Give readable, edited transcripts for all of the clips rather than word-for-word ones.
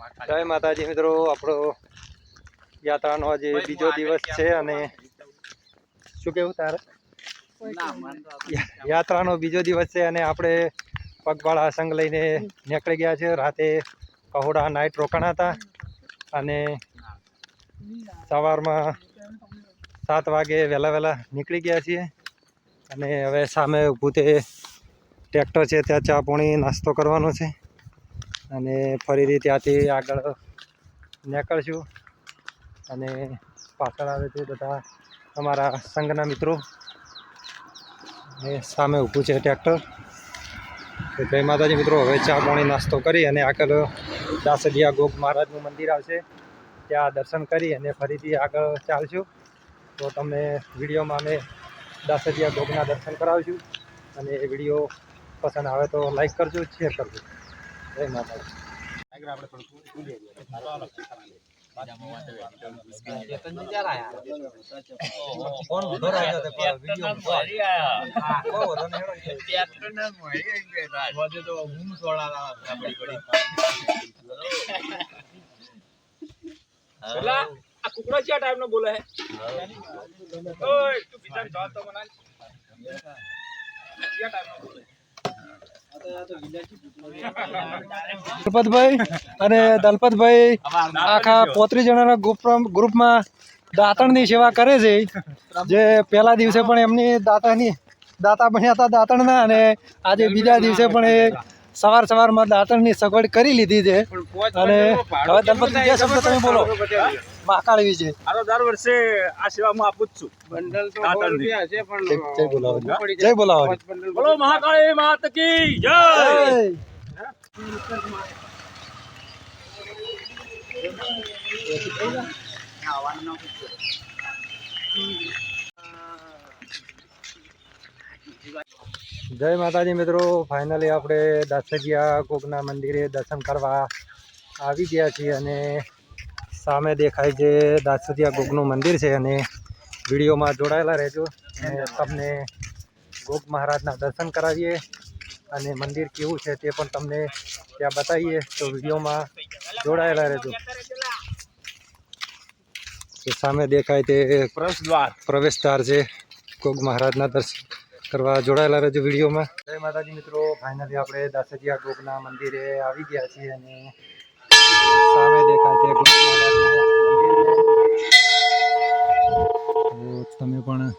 જય માતાજી મિત્રો, આપણો યાત્રાનો આજે બીજો દિવસ છે અને શું કેવું તારે? યાત્રાનો બીજો દિવસ છે અને આપણે પગપાળા સંઘ લઈને નીકળી ગયા છે. રાતે કહોડા નાઇટ રોકાણા હતા અને સવારમાં 7 વાગે વહેલા નીકળી ગયા છીએ અને હવે સામે ઊભું તે ટ્રેક્ટર છે, ત્યાં ચા પાણી નાસ્તો કરવાનો છે અને ફરીથી ત્યાંથી આગળ નીકળશું. અને પાછળ આવે છે બધા અમારા સંઘના મિત્રો અને સામે ઊભું છે ટ્રેક્ટર. જય માતાજી મિત્રો, હવે ચા પાણી નાસ્તો કરી અને આગળ દાસડિયા ગોગ મહારાજનું મંદિર આવશે, ત્યાં દર્શન કરી અને ફરીથી આગળ ચાલશું. તો તમને વિડીયોમાં અમે દાસડિયા ગોગના દર્શન કરાવીશું અને એ વિડીયો પસંદ આવે તો લાઈક કરજો, શેર કરજો. જય માતાજી. कुकड़ा क्या टाइप में बोला है? ओए तू भीतर जा तो बना क्या टाइप में बोले? દલપતભાઈ અને દલપતભાઈ આખા 35 જણાના ગ્રુપમાં દાંતણની સેવા કરે છે. જે પહેલા દિવસે પણ એમની દાતા બન્યા હતા દાંતણના, અને આજે બીજા દિવસે પણ એ સવારમાં દાંતણની સગવડ કરી લીધી છે. અને હવે દલપતભાઈ જે શબ્દ તમે બોલો મહાકાળ વિશે. દર વર્ષે આ સેવામાં આપું જ છું. બંડલ તો રૂપિયા છે પણ જય બોલાવો. બોલો મહાકાળી માત કી જય. જય માતાજી મિત્રો, ફાઇનલી આપણે દાસડિયા ગોગના મંદિરે દર્શન કરવા આવી ગયા છીએ અને સામે દેખાય છે દાસડિયા ગોગનું મંદિર છે. અને વિડીયોમાં જોડાયેલા રહેજો અને તમને ગોગ મહારાજના દર્શન કરાવીએ અને મંદિર કેવું છે તે પણ તમને ત્યાં બતાવીએ. તો વિડીયોમાં જોડાયેલા રહેજો. સામે દેખાય તે પ્રવેશ દ્વાર છે. ગોગ મહારાજના દર્શન કરવા જોડાયેલા રહેજો વિડીયોમાં. જય માતાજી મિત્રો, ફાઇનલી આપણે દાસડિયા ગોગના મંદિરે આવી ગયા છીએ અને સામે દેખાય છે ગોગ મહારાજનું મંદિર. તો તમે પણ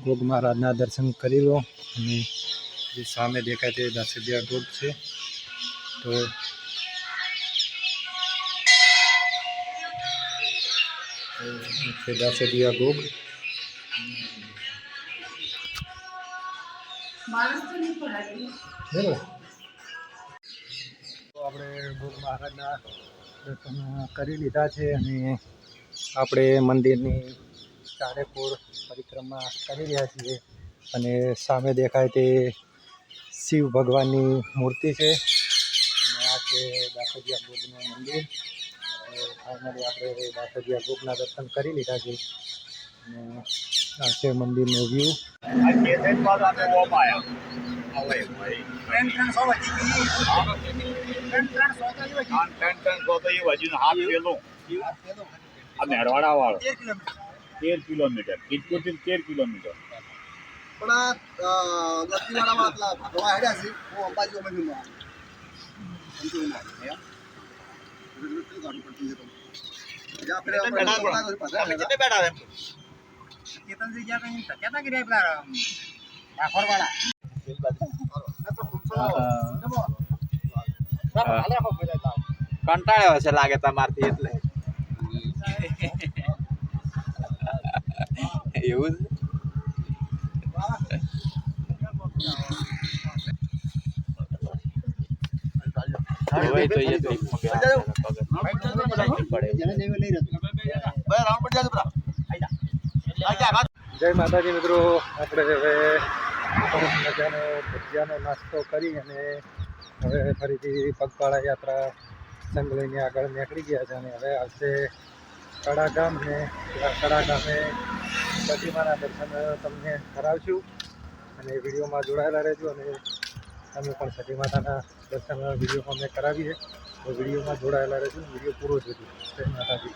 ગોગ મહારાજના દર્શન કરી લો. અને જે સામે દેખાય તે દાસડિયા ગોગ છે. તો દાસડિયા ગોગ બરાબર. તો આપણે ગોગ મહારાજના દર્શન કરી લીધા છે અને આપણે મંદિરની ચારેકોર પરિક્રમા કરી રહ્યા છીએ. અને સામે દેખાય તે શિવ ભગવાનની મૂર્તિ છે અને આ છે દાસડિયા ગોગનું મંદિર. ફાઇનલી આપણે દાસડિયા ગોગના દર્શન કરી લીધા છે અને આ છે મંદિરનો વ્યૂ. મેરવાડા વાળો 13 કિલોમીટર, 13 કિલોમીટર. કંટાળ્યો હશે લાગે તમારથી એટલે એવું જય માતાજી મિત્રો, આપણે હવે મજાનો ભજીયાનો નાસ્તો કરી અને હવે ફરીથી પગપાળા યાત્રા સંઘ લઈને આગળ નીકળી ગયા છે. અને હવે આવશે કડા ગામ ને કડા ગામે પ્રતિમાના દર્શન તમને કરાવશું અને વિડીયોમાં જોડાયેલા રહેજો. અને અમે પણ સતી માતાના દર્શન વિડીયો અમે કરાવીએ. તો વિડીયોમાં જોડાયેલા રહેજો. વિડીયો પૂરો જોજો. જય માતાજી.